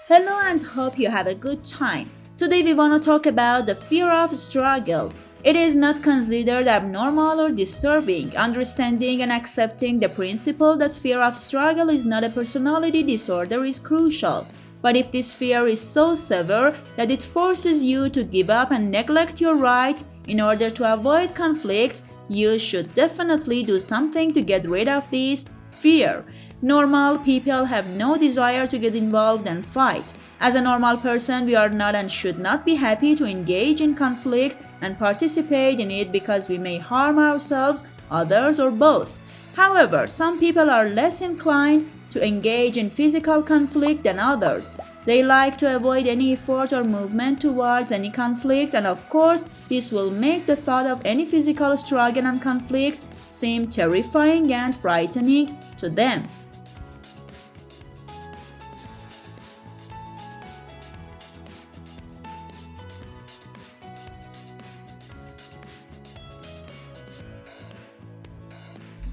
Hello and hope you have a good time. Today we want to talk about the fear of struggle. It is not considered abnormal or disturbing. Understanding and accepting the principle that fear of struggle is not a personality disorder is crucial. But if this fear is so severe that it forces you to give up and neglect your rights in order to avoid conflicts, you should definitely do something to get rid of this fear. Normal people have no desire to get involved and fight. As a normal person, we are not and should not be happy to engage in conflict and participate in it because we may harm ourselves, others, or both. However, some people are less inclined to engage in physical conflict than others. They like to avoid any effort or movement towards any conflict, and of course, this will make the thought of any physical struggle and conflict seem terrifying and frightening to them.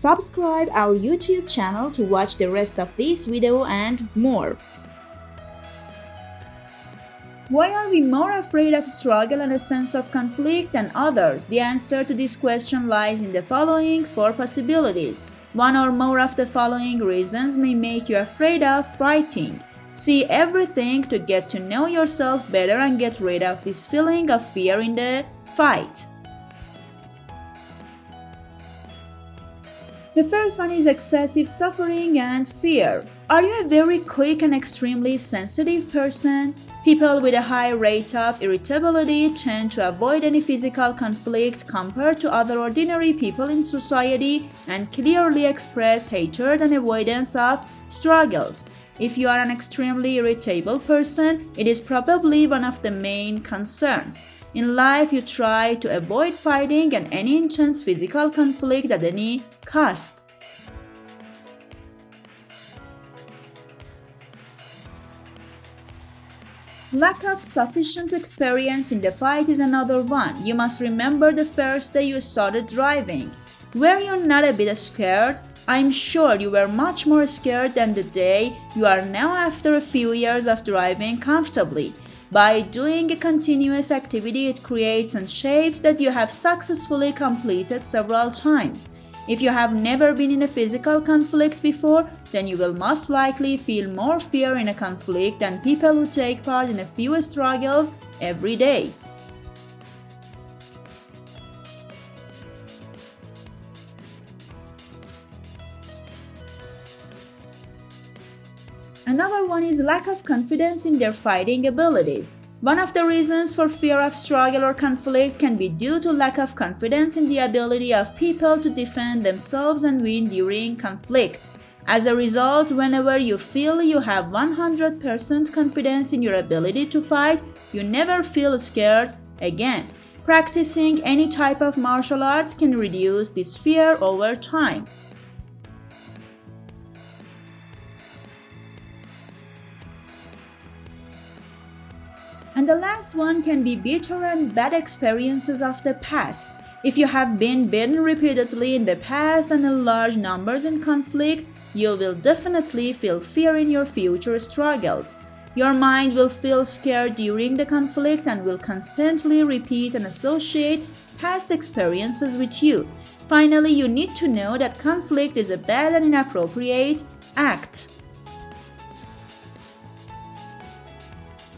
Subscribe our YouTube channel to watch the rest of this video and more. Why are we more afraid of struggle and a sense of conflict than others? The answer to this question lies in the following four possibilities. One or more of the following reasons may make you afraid of fighting. See everything to get to know yourself better and get rid of this feeling of fear in the fight. The first one is excessive suffering and fear. Are you a very quick and extremely sensitive person? People with a high rate of irritability tend to avoid any physical conflict compared to other ordinary people in society and clearly express hatred and avoidance of struggles. If you are an extremely irritable person, it is probably one of the main concerns. In life, you try to avoid fighting and any intense physical conflict at any cost. Lack of sufficient experience in the fight is another one. You must remember the first day you started driving. Were you not a bit scared? I'm sure you were much more scared than the day you are now after a few years of driving comfortably. By doing a continuous activity, it creates and shapes that you have successfully completed several times. If you have never been in a physical conflict before, then you will most likely feel more fear in a conflict than people who take part in a few struggles every day. Another one is lack of confidence in their fighting abilities. One of the reasons for fear of struggle or conflict can be due to lack of confidence in the ability of people to defend themselves and win during conflict. As a result, whenever you feel you have 100% confidence in your ability to fight, you never feel scared again. Practicing any type of martial arts can reduce this fear over time. And the last one can be bitter and bad experiences of the past. If you have been beaten repeatedly in the past and in large numbers in conflict, you will definitely feel fear in your future struggles. Your mind will feel scared during the conflict and will constantly repeat and associate past experiences with you. Finally, you need to know that conflict is a bad and inappropriate act.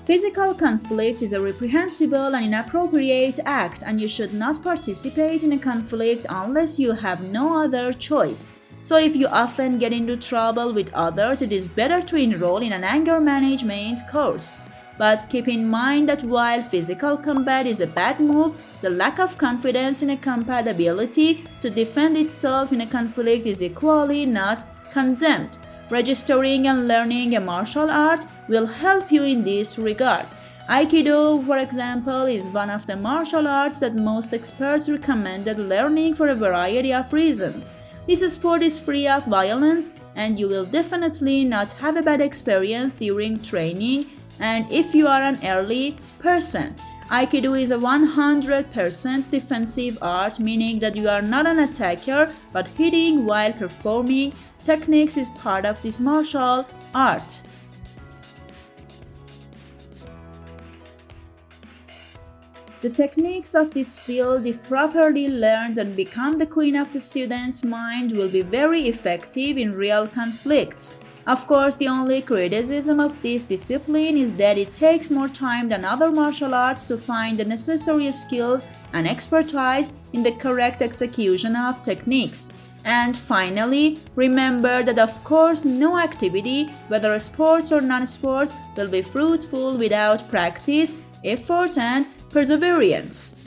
Physical conflict is a reprehensible and inappropriate act, and you should not participate in a conflict unless you have no other choice. So if you often get into trouble with others, it is better to enroll in an anger management course. But keep in mind that while physical combat is a bad move, the lack of confidence in a combat ability to defend itself in a conflict is equally not condemned. Registering and learning a martial art will help you in this regard. Aikido, for example, is one of the martial arts that most experts recommended learning for a variety of reasons. This sport is free of violence, and you will definitely not have a bad experience during training, and if you are an early person. Aikido is a 100% defensive art, meaning that you are not an attacker but hitting while performing techniques is part of this martial art. The techniques of this field, if properly learned and become the queen of the student's mind, will be very effective in real conflicts. Of course, the only criticism of this discipline is that it takes more time than other martial arts to find the necessary skills and expertise in the correct execution of techniques. And finally, remember that of course no activity, whether sports or non-sports, will be fruitful without practice, effort and perseverance.